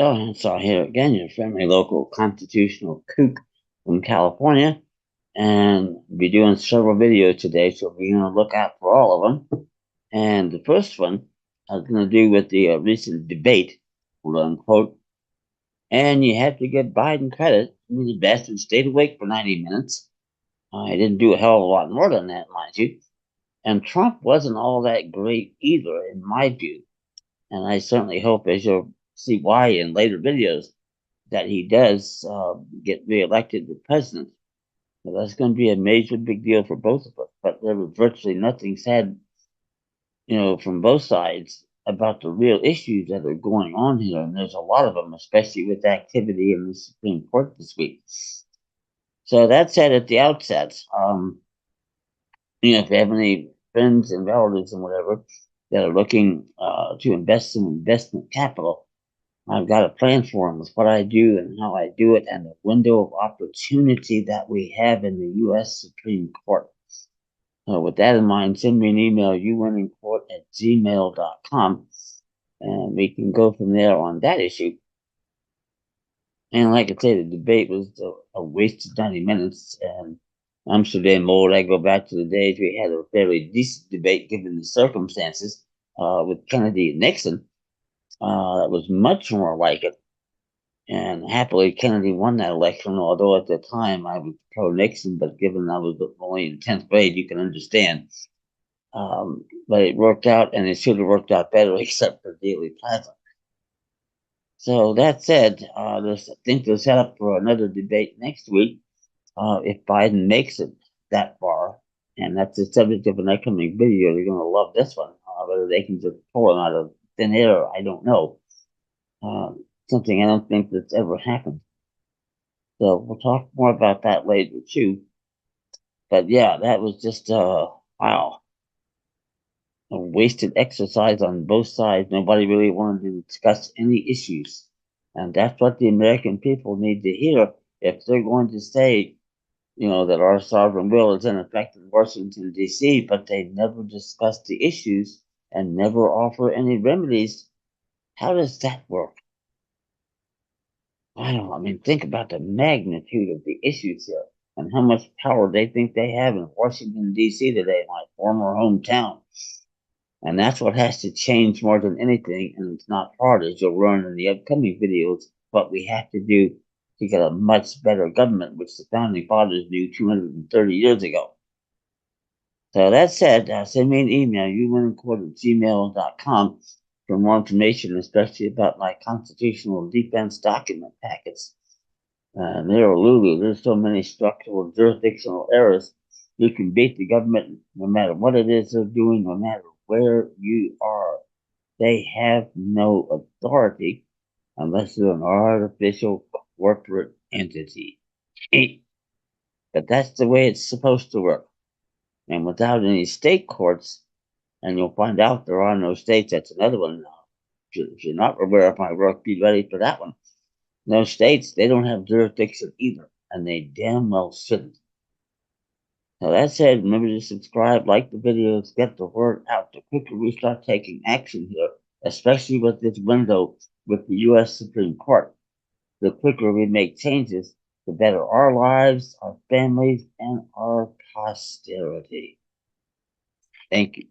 Oh, so here again, your friendly local constitutional kook from California, and be doing several videos today, so be on the lookout for all of them. And the first one I was going to do with the recent debate, quote unquote. And you have to give Biden credit. He was the bastard stayed awake for 90 minutes. I didn't do a hell of a lot more than that, mind you. And Trump wasn't all that great either, in my view. And I certainly hope, as you'll see why in later videos, that he does get reelected as president. So that's going to be a major big deal for both of us. But there was virtually nothing said, from both sides about the real issues that are going on here. And there's a lot of them, especially with activity in the Supreme Court this week. So that said, at the outset, if you have any friends and relatives and whatever that are looking to invest in investment capital, I've got a plan for them with what I do and how I do it and the window of opportunity that we have in the U.S. Supreme Court. So with that in mind, send me an email, uwinningcourt@gmail.com, and we can go from there on that issue. And like I say, the debate was a wasted 90 minutes, and I'm so damn old, I go back to the days we had a fairly decent debate given the circumstances with Kennedy and Nixon. That was much more like it. And happily, Kennedy won that election, although at the time I was pro Nixon, but given I was only in 10th grade, you can understand. But it worked out, and it should have worked out better, except for Daley Plaza. So that said, I think they're set up for another debate next week if Biden makes it that far. And that's the subject of an upcoming video. They're going to love this one. Whether they can just pull him out of thin air, I don't know. Something I don't think that's ever happened. So we'll talk more about that later too. But yeah, that was just wow, a wasted exercise on both sides. Nobody really wanted to discuss any issues. And that's what the American people need to hear if they're going to say, that our sovereign will is in effect in Washington, D.C., but they never discuss the issues and never offer any remedies. How does that work? I don't know. I mean, think about the magnitude of the issues here and how much power they think they have in Washington, D.C. today, my former hometown. And that's what has to change more than anything. And it's not hard, as you'll learn in the upcoming videos, what we have to do to get a much better government, which the founding fathers knew 230 years ago. So that said, send me an email, uwinningcourt@gmail.com, for more information, especially about my constitutional defense document packets. There are Lulu. There's so many structural jurisdictional errors. You can beat the government no matter what it is they're doing, no matter where you are. They have no authority unless they're an artificial corporate entity. But that's the way it's supposed to work. And without any state courts, and you'll find out there are no states. That's another one. If you're not aware of my work, be ready for that one. No states, they don't have jurisdiction either, and they damn well shouldn't. Now that said, remember to subscribe, like the videos, get the word out. The quicker we start taking action here, especially with this window with the U.S. Supreme Court, the quicker we make changes, the better our lives, our families, and our posterity. Thank you.